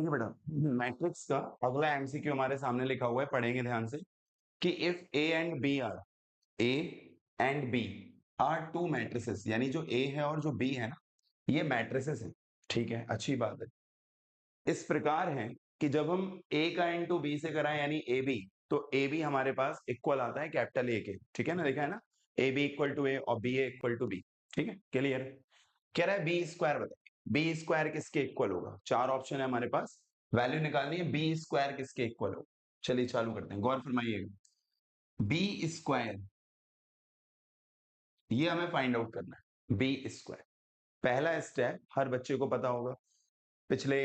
देखिए बेटा, मैट्रिक्स का अगला एमसीक्यू हमारे सामने लिखा हुआ है, पढ़ेंगे ध्यान से कि if A and B are A and B are two matrices, यानी जो ए है और जो बी है ना, ये मैट्रिसेस है। ठीक है, अच्छी बात है। इस प्रकार है कि जब हम ए का इंटू बी से कराएं यानी ए बी, तो ए बी हमारे पास इक्वल आता है कैपिटल ए के। ठीक है ना, देखा है ना, A B equal to A और B A equal to B. ठीक है, क्लियर। कह रहा है बी स्क्वायर बताइए, बी स्क्वायर किसके इक्वल होगा? चार ऑप्शन है हमारे पास, वैल्यू निकालनी है, बी स्क्वायर किसके इक्वल होगा। चलिए चालू करते हैं, गौर फरमाइएगा। बी स्क्वायर, ये हमें फाइंड आउट करना है, बी स्क्वायर। पहला स्टेप हर बच्चे को पता होगा, पिछले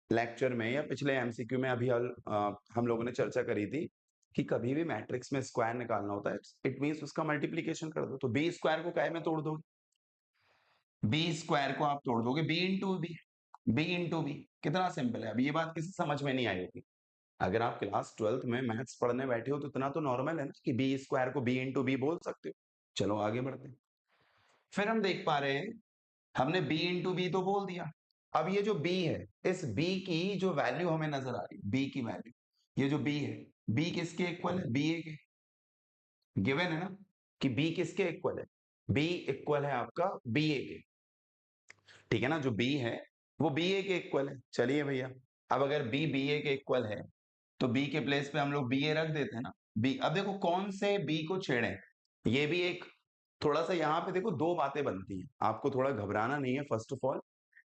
लेक्चर में या पिछले एमसीक्यू में अभी हम लोगों ने चर्चा करी थी कि कभी भी मैट्रिक्स में स्क्वायर निकालना होता है, इट मींस उसका मल्टीप्लीकेशन कर दो। तो बी स्क्वायर को काय में तोड़ दोगे? बी स्क्वायर को आप तोड़ दोगे B into B, B into B. कितना सिंपल है। अब ये बात किसी समझ में नहीं आई होगी। अगर आप क्लास 12th में मैथ्स पढ़ने बैठे हो तो इतना तो नॉर्मल है ना कि बी स्क्वायर को बी इंटू बी बोल सकते हो। चलो आगे बढ़ते हैं। फिर हम देख पा रहे हैं, हमने बी इंटू बी तो बोल दिया। अब ये जो बी है, इस बी की जो वैल्यू हमें नजर आ रही है, बी की वैल्यू, ये जो बी है, बी किसके इक्वल है? बी ए के। गिवन है ना कि बी किसके इक्वल है? बी इक्वल है आपका बी ए के। ठीक है ना, जो बी है वो बी ए के इक्वल है। चलिए भैया, अब अगर बी बी ए के इक्वल है तो बी के प्लेस पे हम लोग बी ए रख देते हैं ना। बी, अब देखो कौन से बी को छेड़े, ये भी एक थोड़ा सा यहाँ पे देखो दो बातें बनती हैं, आपको थोड़ा घबराना नहीं है। फर्स्ट ऑफ ऑल,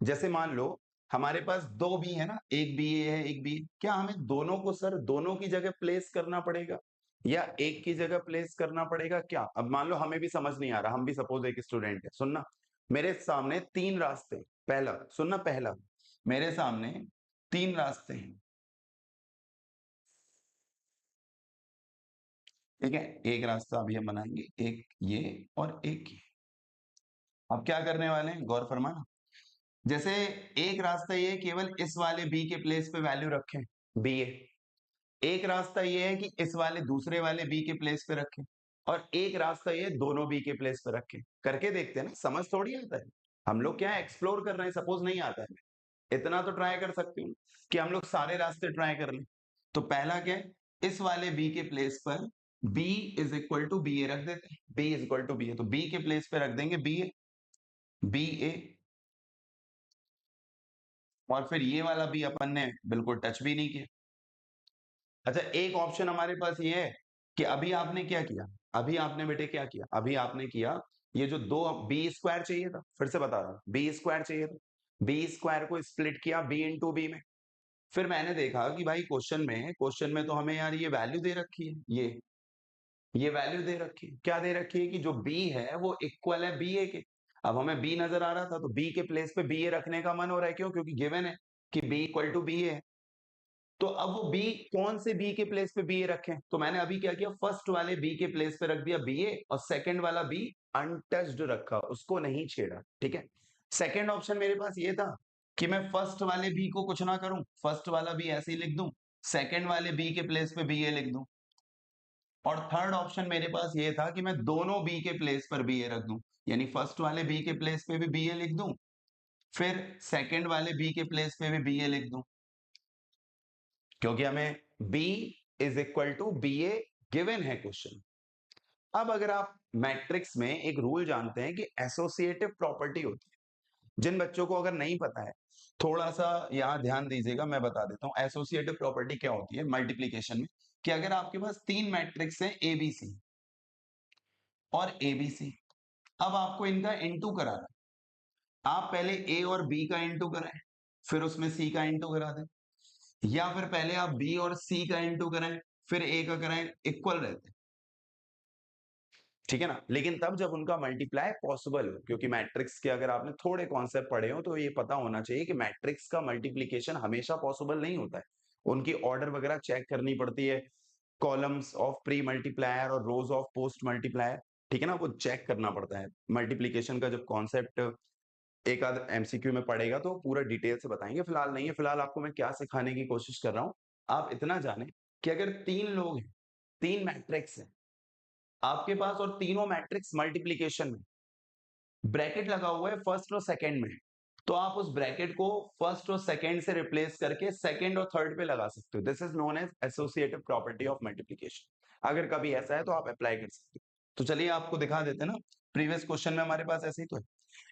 जैसे मान लो हमारे पास दो बी है ना, एक बी ए है एक बी, क्या हमें दोनों को सर दोनों की जगह प्लेस करना पड़ेगा या एक की जगह प्लेस करना पड़ेगा क्या? अब मान लो हमें भी समझ नहीं आ रहा, हम भी सपोज एक स्टूडेंट है, सुनना, मेरे सामने तीन रास्ते, पहला सुनना, पहला मेरे सामने तीन रास्ते हैं। ठीक है, एक रास्ता अभी हम बनाएंगे, एक ये और एक ये। अब क्या करने वाले हैं, गौर फरमाना। जैसे एक रास्ता ये केवल इस वाले बी के प्लेस पे वैल्यू रखें, बी ए। एक रास्ता ये है कि इस वाले दूसरे वाले बी के प्लेस पे रखें, और एक रास्ता ये दोनों बी के प्लेस पे रखें। करके देखते हैं ना, समझ थोड़ी आता है। हम लोग क्या एक्सप्लोर कर रहे हैं, सपोज नहीं आता है, इतना तो ट्राई कर सकते हो कि हम लोग सारे रास्ते ट्राई कर लें। तो पहला क्या है, इस वाले बी के प्लेस पर b is equal to B A रख देते हैं। b is equal to B A, तो b के प्लेस पे रख देंगे बी ए, बी ए। और फिर ये वाला भी अपन ने बिल्कुल टच भी नहीं किया। अच्छा, एक ऑप्शन हमारे पास ये है कि अभी आपने क्या किया, अभी आपने बेटे क्या किया, अभी आपने किया ये जो दो, बी स्क्वायर चाहिए था, फिर से बता रहा हूं, बी स्क्वायर चाहिए था, बी स्क्वायर को स्प्लिट किया बी इंटू बी में। फिर मैंने देखा कि भाई क्वेश्चन में तो हमें यार ये वैल्यू दे रखी है, ये वैल्यू दे रखी है, क्या दे रखी है कि जो बी है वो इक्वल है बी ए के। अब हमें बी नजर आ रहा था तो बी के प्लेस पे बी ए रखने का मन हो रहा है, क्यों? क्योंकि गिवन है कि बी इक्वल टू बी ए है। तो अब वो बी, कौन से बी के प्लेस पे बी ए रखें? तो मैंने अभी क्या किया, फर्स्ट वाले बी के प्लेस पे रख दिया बी ए, और सेकंड वाला बी अनटच्ड रखा, उसको नहीं छेड़ा। ठीक है, सेकंड ऑप्शन मेरे पास ये था कि मैं फर्स्ट वाले बी को कुछ ना करूं, फर्स्ट वाला बी ऐसे ही लिख दूं, सेकंड वाले बी के प्लेस पे बी ए लिख दूं। और थर्ड ऑप्शन मेरे पास ये था कि मैं दोनों बी के प्लेस पर बी ए रख दूं, यानी फर्स्ट वाले बी के प्लेस पे भी बी ए लिख दूं, फिर सेकंड वाले बी के प्लेस पे भी बी ए लिख दूं, क्योंकि हमें b is equal to B A given है क्वेश्चन। अब अगर आप मैट्रिक्स में एक रूल जानते हैं कि एसोसिएटिव प्रॉपर्टी होती है, जिन बच्चों को अगर नहीं पता है थोड़ा सा यहाँ ध्यान दीजिएगा, मैं बता देता हूँ एसोसिएटिव प्रॉपर्टी क्या होती है मल्टीप्लीकेशन में। कि अगर आपके पास तीन मैट्रिक्स है एबीसी और एबीसी, अब आपको इनका इंटू कराना है। आप पहले ए और बी का इंटू कराएं, फिर उसमें सी का इंटू करा दें, या फिर पहले आप बी और सी का इंटू कराएं फिर ए का कराएं, इक्वल रहते हैं। ठीक है ना, लेकिन तब जब उनका मल्टीप्लाई पॉसिबल हो, क्योंकि मैट्रिक्स के अगर आपने थोड़े कॉन्सेप्ट पढ़े हो तो ये पता होना चाहिए कि मैट्रिक्स का मल्टीप्लीकेशन हमेशा पॉसिबल नहीं होता है। उनकी ऑर्डर वगैरह चेक करनी पड़ती है, कॉलम्स ऑफ प्री मल्टीप्लायर और रोज ऑफ पोस्ट मल्टीप्लायर। ठीक है ना, वो चेक करना पड़ता है। मल्टीप्लीकेशन का जब कॉन्सेप्ट एक आध एमसीक्यू में पड़ेगा तो पूरा डिटेल से बताएंगे, फिलहाल नहीं है। फिलहाल आपको मैं क्या सिखाने की कोशिश कर रहा हूं, आप इतना जाने कि अगर तीन लोग हैं, तीन मैट्रिक्स हैं आपके पास, और तीनों मैट्रिक्स मल्टीप्लीकेशन में, ब्रैकेट लगा हुआ है फर्स्ट और सेकंड में, तो आप उस ब्रैकेट को फर्स्ट और सेकंड से रिप्लेस करके सेकंड और थर्ड पे लगा सकते हो। This is known as associative property of multiplication. अगर कभी ऐसा है तो आप अप्लाई कर सकते हो। तो चलिए आपको दिखा देते हैं ना, प्रीवियस क्वेश्चन में हमारे पास ऐसे ही तो है।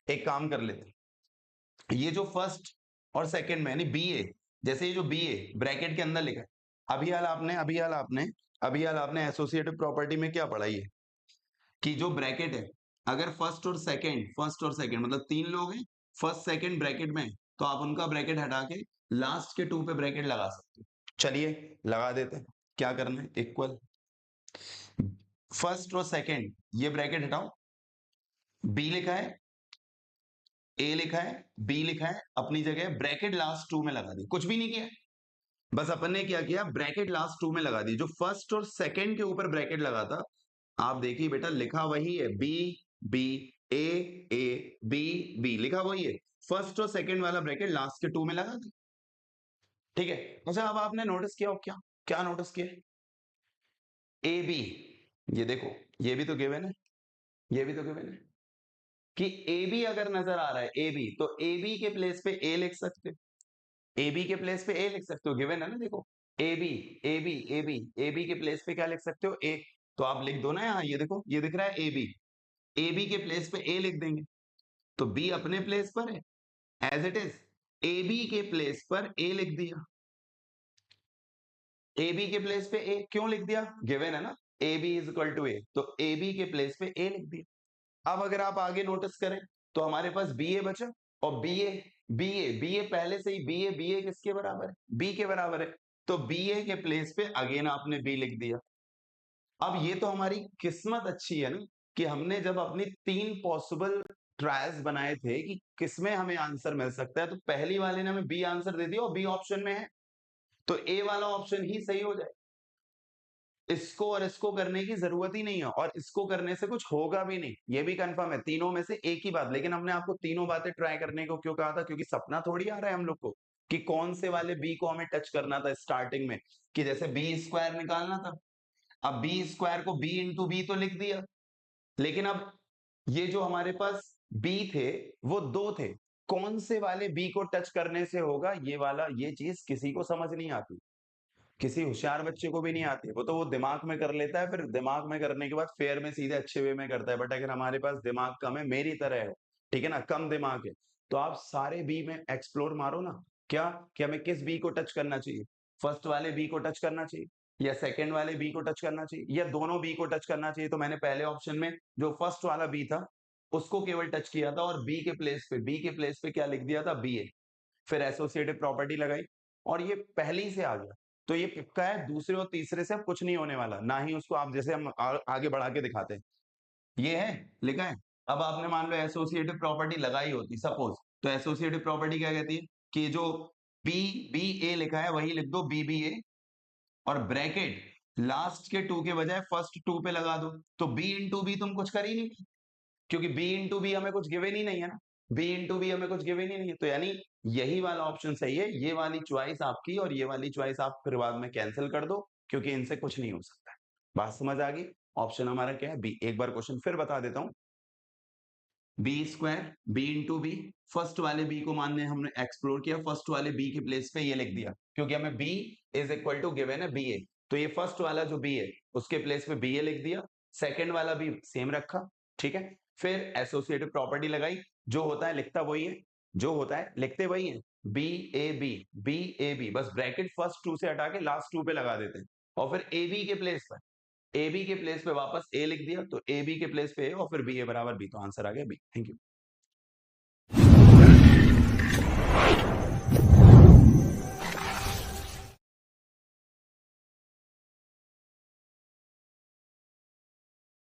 एक काम कर लेते हैं, ये जो फर्स्ट और सेकंड में यानी बी ए, जैसे ये जो बी ए ब्रैकेट के अंदर लिखा है, अभी हाल आपने एसोसिएटिव प्रॉपर्टी में क्या पढ़ा है कि जो ब्रैकेट है, अगर फर्स्ट और सेकंड मतलब तीन लोग हैं, फर्स्ट सेकंड ब्रैकेट में, तो आप उनका ब्रैकेट हटा के लास्ट के टू पे ब्रैकेट लगा सकते हो। चलिए लगा देते हैं। क्या करना है, इक्वल फर्स्ट और सेकंड, ये ब्रैकेट हटाओ, बी लिखा है, ए लिखा है, बी लिखा है, अपनी जगह ब्रैकेट लास्ट टू में लगा दी, कुछ भी नहीं किया, बस अपन ने क्या किया, ब्रैकेट लास्ट टू में लगा दी। जो फर्स्ट और सेकंड के ऊपर ब्रैकेट लगा था, आप देखिए बेटा लिखा वही है, B B A A B B, लिखा वही है, फर्स्ट और सेकंड वाला ब्रैकेट लास्ट के टू में लगा दी। ठीक है। अच्छा अब आपने नोटिस किया हो क्या, क्या नोटिस किया, ए बी, ये देखो, ये भी तो गिवन है, ये भी तो गिवन है कि ए बी अगर नजर आ रहा है, ए बी, तो ए बी के प्लेस पे ए लिख सकते हो, ए बी के प्लेस पे ए लिख सकते हो, गिवन है ना, देखो A B A B A B, A B के प्लेस पे क्या लिख सकते हो, ए, तो आप लिख दो ना यहाँ, ये देखो ये दिख रहा है ए बी, ए बी के प्लेस पे ए लिख देंगे, तो बी अपने प्लेस पर है as it is, A B के प्लेस पर ए लिख दिया, ए बी के प्लेस पे ए क्यों लिख दिया, गिवन है ना, A B is equal to A, तो ए बी के प्लेस पे ए लिख दिया। अब अगर आप आगे नोटिस करें तो हमारे पास बी ए बचा, और बी ए पहले से ही बी ए किसके बराबर है, बी के बराबर है, तो बी ए के प्लेस पे अगेन आपने बी लिख दिया। अब ये तो हमारी किस्मत अच्छी है ना कि हमने जब अपनी तीन पॉसिबल ट्रायल्स बनाए थे कि किसमें हमें आंसर मिल सकता है, तो पहली वाले ने हमें बी आंसर दे दिया और बी ऑप्शन में है, तो ए वाला ऑप्शन ही सही हो जाए। इसको और इसको करने की जरूरत ही नहीं है, और इसको करने से कुछ होगा भी नहीं, ये भी कंफर्म है, तीनों में से एक ही बात। लेकिन हमने आपको तीनों बातें ट्राई करने को क्यों कहा था, क्योंकि सपना थोड़ी आ रहा है हम लोग को कि कौन से वाले बी को हमें टच करना था स्टार्टिंग में, कि जैसे बी स्क्वायर निकालना था, अब बी स्क्वायर को बी इंटू बी तो लिख दिया, लेकिन अब ये जो हमारे पास बी थे वो दो थे, कौन से वाले बी को टच करने से होगा ये वाला, ये चीज किसी को समझ नहीं आती, किसी होशियार बच्चे को भी नहीं आती, वो तो वो दिमाग में कर लेता है, फिर दिमाग में करने के बाद फेयर में सीधे अच्छे वे में करता है। बट अगर हमारे पास दिमाग कम है, मेरी तरह है, ठीक है ना, कम दिमाग है, तो आप सारे बी में एक्सप्लोर मारो ना, क्या कि हमें किस बी को टच करना चाहिए, फर्स्ट वाले बी को टच करना चाहिए, या सेकंड वाले बी को टच करना चाहिए, या दोनों बी को टच करना चाहिए। तो मैंने पहले ऑप्शन में जो फर्स्ट वाला बी था उसको केवल टच किया था, और बी के प्लेस पे क्या लिख दिया था, बी ए, फिर एसोसिएटिव प्रॉपर्टी लगाई, और ये पहली से आ गया, तो ये पक्का है, दूसरे और तीसरे से अब कुछ नहीं होने वाला, ना ही उसको आप जैसे हम आगे बढ़ा के दिखाते हैं, ये है लिखा है। अब आपने मान लो एसोसिएटिव प्रॉपर्टी लगाई होती सपोज, तो एसोसिएटिव प्रॉपर्टी क्या कहती है कि जो बी बी ए लिखा है वही लिख दो बी बी ए, और ब्रैकेट लास्ट के टू के बजाय फर्स्ट टू पे लगा दो, तो बी इंटू बी तुम कुछ कर ही नहीं, क्योंकि बी इंटू बी हमें कुछ गिवन ही नहीं है ना, बी इंटू बी हमें कुछ गिवन ही नहीं है, तो यानी यही वाला ऑप्शन सही है, ये वाली चॉइस आपकी, और ये वाली चॉइस आप फिर बाद में कैंसिल कर दो, क्योंकि इनसे कुछ नहीं हो सकता है। बात समझ आ गई, ऑप्शन हमारा क्या है, बी। एक बार क्वेश्चन फिर बता देता हूं, B square B into B, first वाले बी को मानने हमने एक्सप्लोर किया, फर्स्ट वाले बी के प्लेस पे ये लिख दिया, क्योंकि हमें B is equal to given है बी ए, तो ये फर्स्ट वाला जो बी है उसके प्लेस पे बी ए लिख दिया, सेकंड वाला भी सेम रखा, ठीक है, फिर एसोसिएटिव प्रॉपर्टी लगाई, जो होता है लिखता वही है, जो होता है लिखते वही है, बी ए बी, बस ब्रैकेट फर्स्ट टू से हटा के लास्ट टू पे लगा देते हैं, और फिर ए बी के प्लेस पर, ए बी के प्लेस पे वापस ए लिख दिया, तो ए बी के प्लेस पे ए, और फिर बी ए बराबर बी, तो आंसर आ गया बी। Thank you.